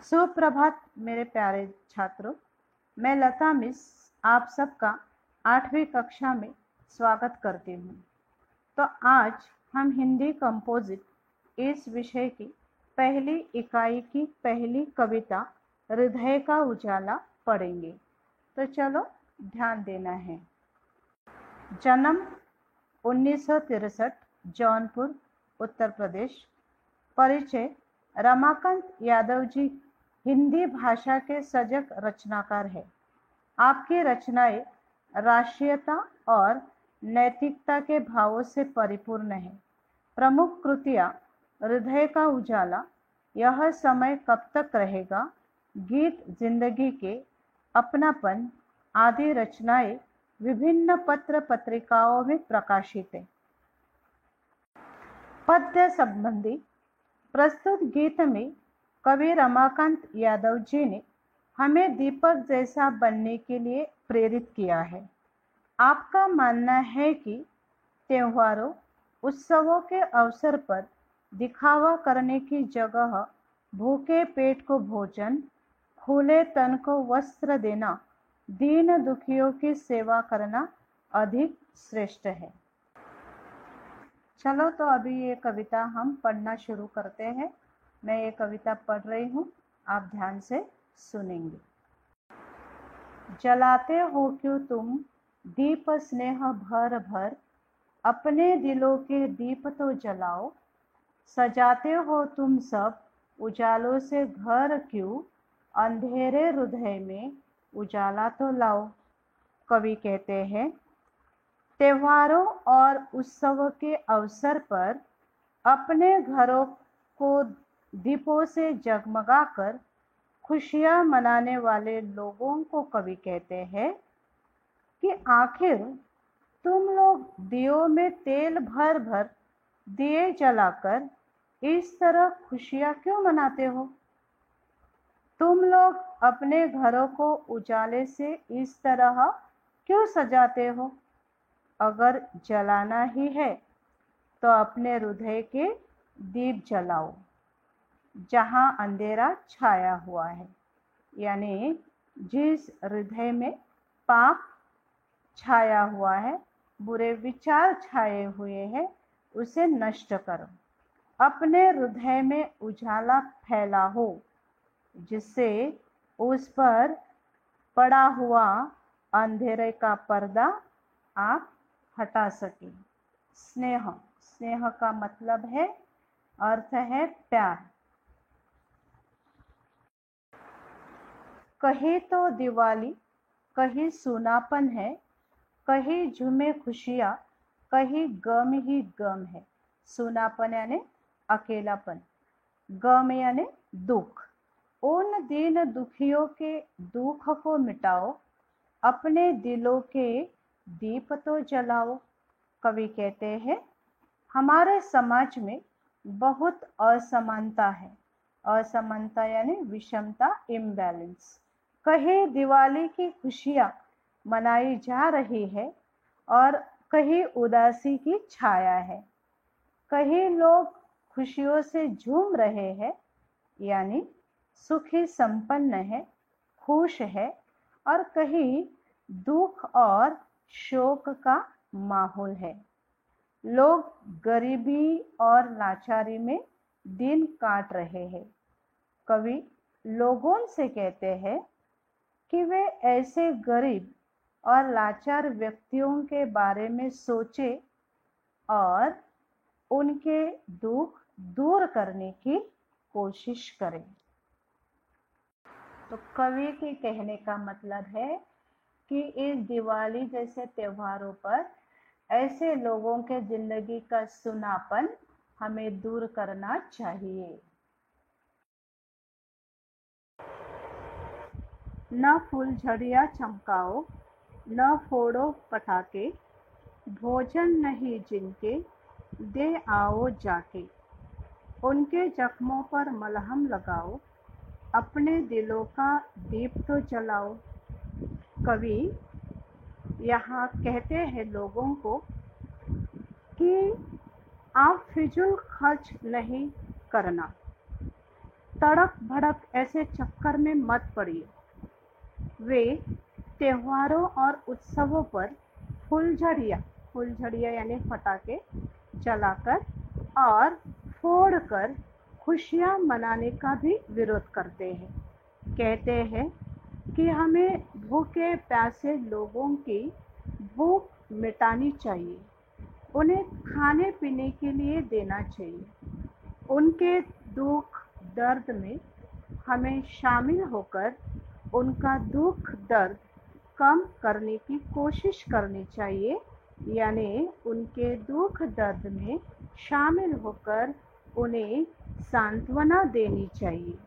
सुप्रभात मेरे प्यारे छात्रों, मैं लता मिस आप सबका 8वीं कक्षा में स्वागत करती हूँ। तो आज हम हिंदी कंपोजिट इस विषय की पहली इकाई की पहली कविता हृदय का उजाला पढ़ेंगे। तो चलो ध्यान देना है। जन्म 1963, जौनपुर, उत्तर प्रदेश। परिचय: रमाकांत यादव जी हिंदी भाषा के सजग रचनाकार हैं। आपकी रचनाएं राष्ट्रीयता और नैतिकता के भावों से परिपूर्ण है। प्रमुख कृतियां: हृदय का उजाला, यह समय कब तक रहेगा, गीत जिंदगी के, अपनापन आदि रचनाएं विभिन्न पत्र पत्रिकाओं में प्रकाशित है। पद्य संबंधी प्रस्तुत गीत में कवि रमाकांत यादव जी ने हमें दीपक जैसा बनने के लिए प्रेरित किया है। आपका मानना है कि त्योहारों, उत्सवों के अवसर पर दिखावा करने की जगह भूखे पेट को भोजन, खुले तन को वस्त्र देना, दीन दुखियों की सेवा करना अधिक श्रेष्ठ है। चलो तो अभी ये कविता हम पढ़ना शुरू करते हैं। मैं ये कविता पढ़ रही हूँ, आप ध्यान से सुनेंगे। जलाते हो क्यों तुम दीप स्नेह भर भर, अपने दिलों के दीप तो जलाओ। सजाते हो तुम सब उजालों से घर क्यों, अंधेरे हृदय में उजाला तो लाओ। कवि कहते हैं, त्योहारों और उत्सव के अवसर पर अपने घरों को दीपों से जगमगाकर खुशियां मनाने वाले लोगों को कवि कहते हैं कि आखिर तुम लोग दियों में तेल भर भर दिए जलाकर इस तरह खुशियां क्यों मनाते हो। तुम लोग अपने घरों को उजाले से इस तरह क्यों सजाते हो। अगर जलाना ही है तो अपने हृदय के दीप जलाओ जहां अंधेरा छाया हुआ है, यानी जिस हृदय में पाप छाया हुआ है, बुरे विचार छाए हुए हैं, उसे नष्ट करो। अपने हृदय में उजाला फैला हो जिससे उस पर पड़ा हुआ अंधेरे का पर्दा आप हटा सके। स्नेह, स्नेह का मतलब है, अर्थ है प्यार। कहीं तो दिवाली, कहीं सूनापन है, कहीं झूमे खुशियाँ, कहीं गम ही गम है। सूनापन यानी अकेलापन, गम यानी दुख। उन दीन दुखियों के दुख को मिटाओ, अपने दिलों के दीप तो जलाओ। कवि कहते हैं, हमारे समाज में बहुत असमानता है। असमानता यानी विषमता, इम्बैलेंस। कहीं दिवाली की खुशियाँ मनाई जा रही है और कहीं उदासी की छाया है। कहीं लोग खुशियों से झूम रहे हैं, यानी सुखी संपन्न है, खुश है, और कहीं दुख और शोक का माहौल है। लोग गरीबी और लाचारी में दिन काट रहे हैं। कवि लोगों से कहते हैं कि वे ऐसे गरीब और लाचार व्यक्तियों के बारे में सोचें और उनके दुख दूर करने की कोशिश करें। तो कवि के कहने का मतलब है कि इस दिवाली जैसे त्योहारों पर ऐसे लोगों के जिंदगी का सुनापन हमें दूर करना चाहिए। न फुलझड़ियाँ चमकाओ, न फोड़ो पटाखे, भोजन नहीं जिनके दे आओ जाके। उनके जख्मों पर मलहम लगाओ, अपने दिलों का दीप तो जलाओ। कवि यहाँ कहते हैं लोगों को कि आप फिजूल खर्च नहीं करना, तड़क भड़क ऐसे चक्कर में मत पड़िए। वे त्योहारों और उत्सवों पर फुलझड़ियाँ यानी पटाखे जलाकर और फोड़कर खुशियाँ मनाने का भी विरोध करते हैं। कहते हैं कि हमें भूखे प्यासे लोगों की भूख मिटानी चाहिए, उन्हें खाने पीने के लिए देना चाहिए। उनके दुख दर्द में हमें शामिल होकर उनका दुख दर्द कम करने की कोशिश करनी चाहिए, यानी उनके दुख दर्द में शामिल होकर उन्हें सांत्वना देनी चाहिए।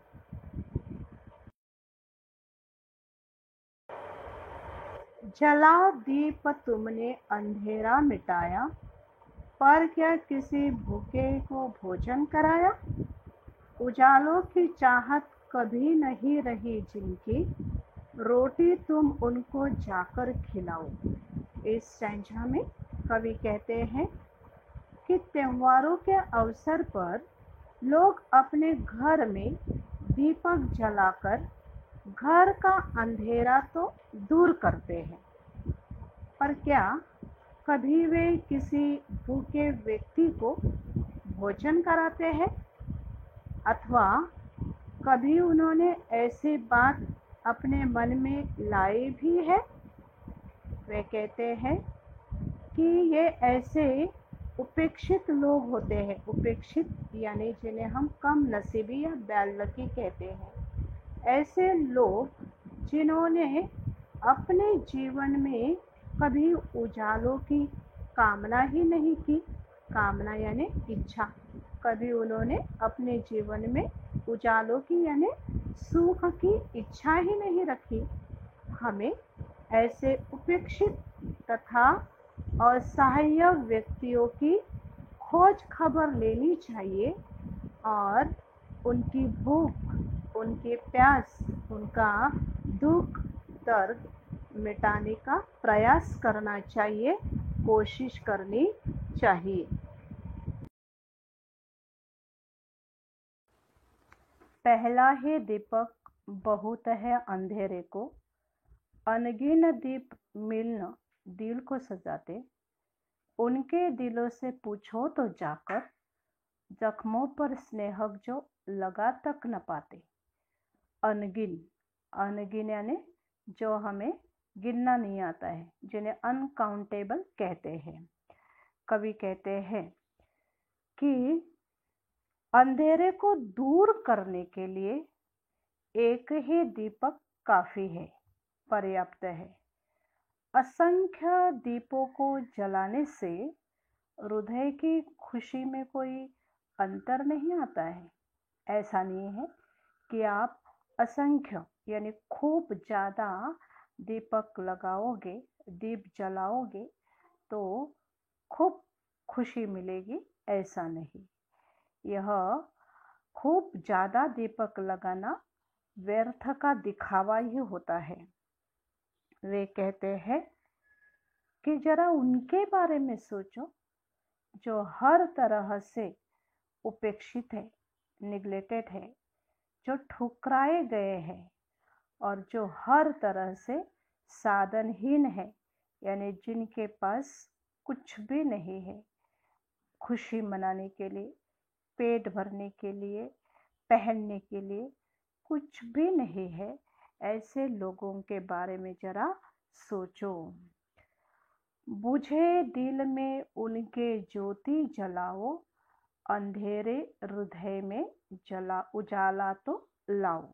जला दीप तुमने अंधेरा मिटाया, पर क्या किसी भूखे को भोजन कराया? उजालों की चाहत कभी नहीं रही जिनकी, रोटी तुम उनको जाकर खिलाओ। इस स्टैंजा में कवि कहते हैं कि त्योहारों के अवसर पर लोग अपने घर में दीपक जलाकर घर का अंधेरा तो दूर करते हैं, पर क्या कभी वे किसी भूखे व्यक्ति को भोजन कराते हैं? अथवा कभी उन्होंने ऐसी बात अपने मन में लाई भी है? वे कहते हैं कि ये ऐसे उपेक्षित लोग होते हैं। उपेक्षित यानी जिन्हें हम कम नसीबी या बैड लकी कहते हैं। ऐसे लोग जिन्होंने अपने जीवन में कभी उजालों की कामना ही नहीं की। कामना यानी इच्छा। कभी उन्होंने अपने जीवन में उजालों की यानी सुख की इच्छा ही नहीं रखी। हमें ऐसे उपेक्षित तथा असहाय व्यक्तियों की खोज खबर लेनी चाहिए और उनकी भूख, उनकी प्यास, उनका दुख दर्द मिटाने का प्रयास करना चाहिए, कोशिश करनी चाहिए। पहला ही दीपक बहुत है अंधेरे को, अनगिन दीप मिलन दिल को सजाते। उनके दिलों से पूछो तो जाकर, जख्मों पर स्नेहक जो लगा तक न पाते। अनगिन, अनगिन यानी जो हमें गिनना नहीं आता है, जिन्हें अनकाउंटेबल कहते हैं। कवि कहते हैं कि अंधेरे को दूर करने के लिए एक ही दीपक काफी है, पर्याप्त है। असंख्य दीपों को जलाने से हृदय की खुशी में कोई अंतर नहीं आता है। ऐसा नहीं है कि आप असंख्य यानी खूब ज़्यादा दीपक लगाओगे, दीप जलाओगे तो खूब खुशी मिलेगी, ऐसा नहीं। यह खूब ज़्यादा दीपक लगाना व्यर्थ का दिखावा ही होता है। वे कहते हैं कि जरा उनके बारे में सोचो जो हर तरह से उपेक्षित है, निग्लेक्टेड है, जो ठुकराए गए हैं और जो हर तरह से साधनहीन है, यानी जिनके पास कुछ भी नहीं है खुशी मनाने के लिए, पेट भरने के लिए, पहनने के लिए कुछ भी नहीं है। ऐसे लोगों के बारे में जरा सोचो। बुझे दिल में उनके ज्योति जलाओ, अंधेरे हृदय में उजाला तो लाओ।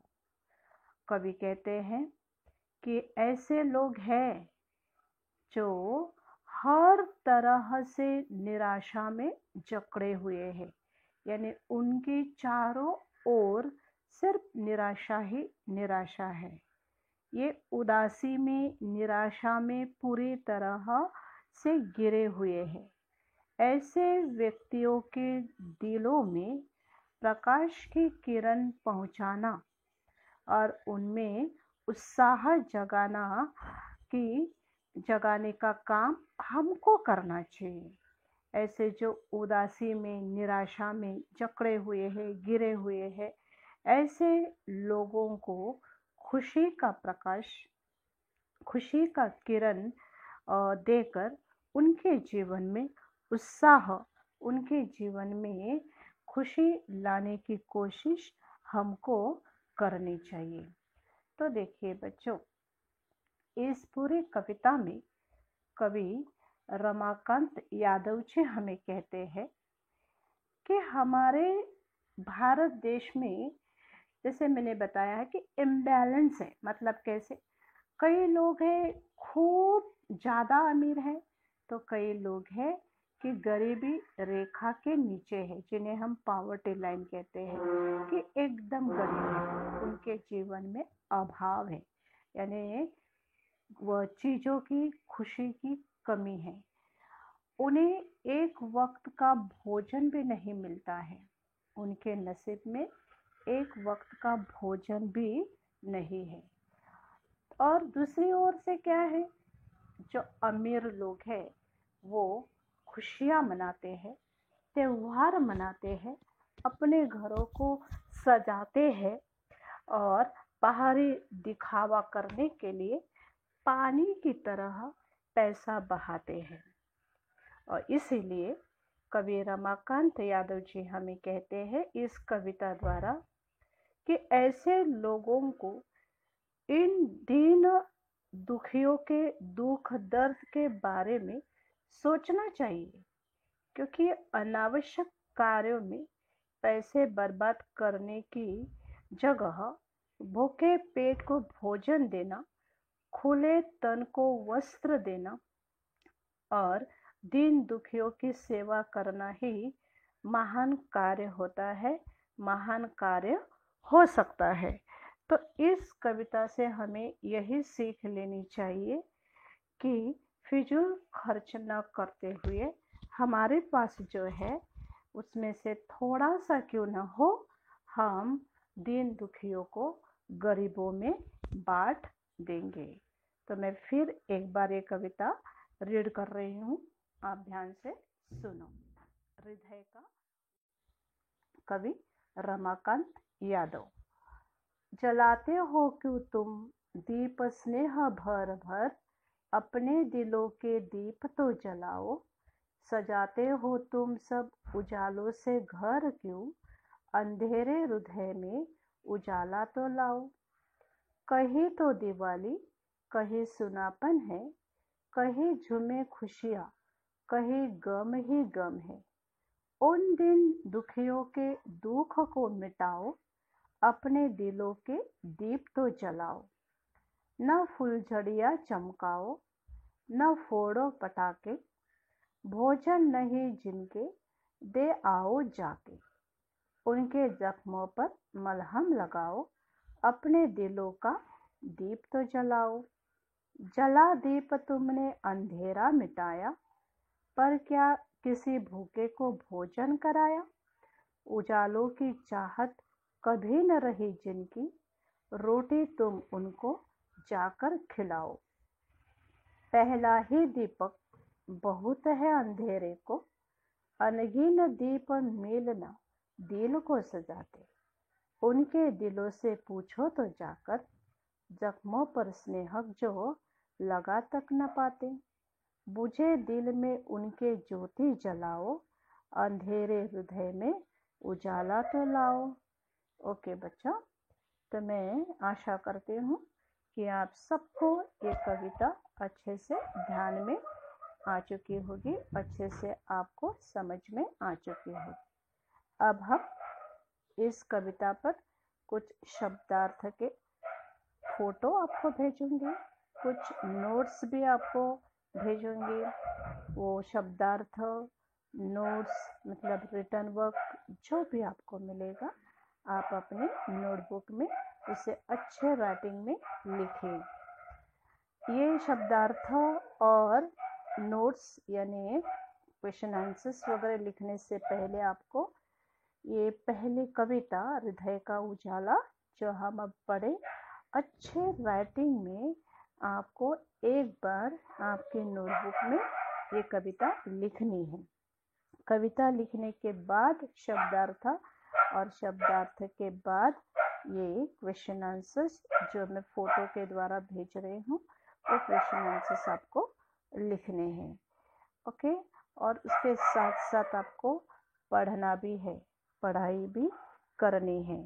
कवि कहते हैं कि ऐसे लोग हैं जो हर तरह से निराशा में जकड़े हुए हैं, यानी उनके चारों ओर सिर्फ निराशा ही निराशा है। ये उदासी में, निराशा में पूरी तरह से गिरे हुए हैं। ऐसे व्यक्तियों के दिलों में प्रकाश की किरण पहुंचाना और उनमें उत्साह जगाने का काम हमको करना चाहिए। ऐसे जो उदासी में, निराशा में जकड़े हुए हैं, गिरे हुए हैं, ऐसे लोगों को खुशी का प्रकाश, खुशी का किरण देकर उनके जीवन में उत्साह, उनके जीवन में खुशी लाने की कोशिश हमको करनी चाहिए। तो देखिए बच्चों, इस पूरी कविता में कवि रमाकांत यादव जी हमें कहते हैं कि हमारे भारत देश में, जैसे मैंने बताया है कि इम्बैलेंस है। मतलब कैसे? कई लोग हैं खूब ज़्यादा अमीर हैं, तो कई लोग हैं कि गरीबी रेखा के नीचे है, जिन्हें हम पावर्टी लाइन कहते हैं, कि एकदम गरीब है, उनके जीवन में अभाव है, यानी वह चीज़ों की खुशी की कमी है। उन्हें एक वक्त का भोजन भी नहीं मिलता है, उनके नसीब में एक वक्त का भोजन भी नहीं है। और दूसरी ओर से क्या है, जो अमीर लोग हैं वो खुशियाँ मनाते हैं, त्योहार मनाते हैं, अपने घरों को सजाते हैं और बाहरी दिखावा करने के लिए पानी की तरह पैसा बहाते हैं। और इसीलिए कवि रमाकांत यादव जी हमें कहते हैं इस कविता द्वारा कि ऐसे लोगों को इन दीन दुखियों के दुख दर्द के बारे में सोचना चाहिए, क्योंकि अनावश्यक कार्यों में पैसे बर्बाद करने की जगह भूखे पेट को भोजन देना, खुले तन को वस्त्र देना और दीन दुखियों की सेवा करना ही महान कार्य होता है, महान कार्य हो सकता है। तो इस कविता से हमें यही सीख लेनी चाहिए कि फिजूल खर्च न करते हुए हमारे पास जो है उसमें से थोड़ा सा क्यों न हो, हम दीन दुखियों को गरीबों में बांट देंगे। तो मैं फिर एक बार ये कविता रीड कर रही हूँ, आप ध्यान से सुनो। हृदय का, कवि रमाकांत यादव। जलाते हो क्यों तुम दीप स्नेह भर भर, अपने दिलों के दीप तो जलाओ। सजाते हो तुम सब उजालों से घर क्यों, अंधेरे हृदय में उजाला तो लाओ। कहीं तो दिवाली, कहीं सुनापन है, कहीं झूमे खुशियाँ, कहीं गम ही गम है। उन दिन दुखियों के दुख को मिटाओ, अपने दिलों के दीप तो जलाओ। न फुलझड़ियाँ चमकाओ, न फोड़ो पटाखे, भोजन नहीं जिनके दे आओ जाके। उनके जख्मों पर मलहम लगाओ, अपने दिलों का दीप तो जलाओ। जला दीप तुमने अंधेरा मिटाया, पर क्या किसी भूखे को भोजन कराया। उजालों की चाहत कभी न रही जिनकी, रोटी तुम उनको जाकर खिलाओ। पहला ही दीपक बहुत है अंधेरे को, अनगिन दीप मिलना दिल को सजाते। उनके दिलों से पूछो तो जाकर, जख्मों पर स्नेहक जो लगा तक न पाते। बुझे दिल में उनके ज्योति जलाओ, अंधेरे हृदय में उजाला तो लाओ। ओके बच्चों, तो मैं आशा करती हूँ कि आप सबको ये कविता अच्छे से ध्यान में आ चुकी होगी, अच्छे से आपको समझ में आ चुकी होगी। अब हम इस कविता पर कुछ शब्दार्थ के फोटो आपको भेजूंगी, कुछ नोट्स भी आपको भेजूंगी। वो शब्दार्थ, नोट्स मतलब रिटर्न वर्क जो भी आपको मिलेगा, आप अपने नोटबुक में उसे अच्छे राइटिंग में लिखें। ये शब्दार्थ और नोट्स यानी क्वेश्चन आंसर्स वगैरह लिखने से पहले आपको ये पहली कविता हृदय का उजाला जो हम अब पढ़े, अच्छे राइटिंग में आपको एक बार आपके नोटबुक में ये कविता लिखनी है। कविता लिखने के बाद शब्दार्थ और शब्दार्थ के बाद ये क्वेश्चन आंसर्स जो मैं फोटो के द्वारा भेज रही हूँ वो क्वेश्चन आंसर्स आपको लिखने हैं। ओके, और उसके साथ साथ आपको पढ़ना भी है, पढ़ाई भी करनी है।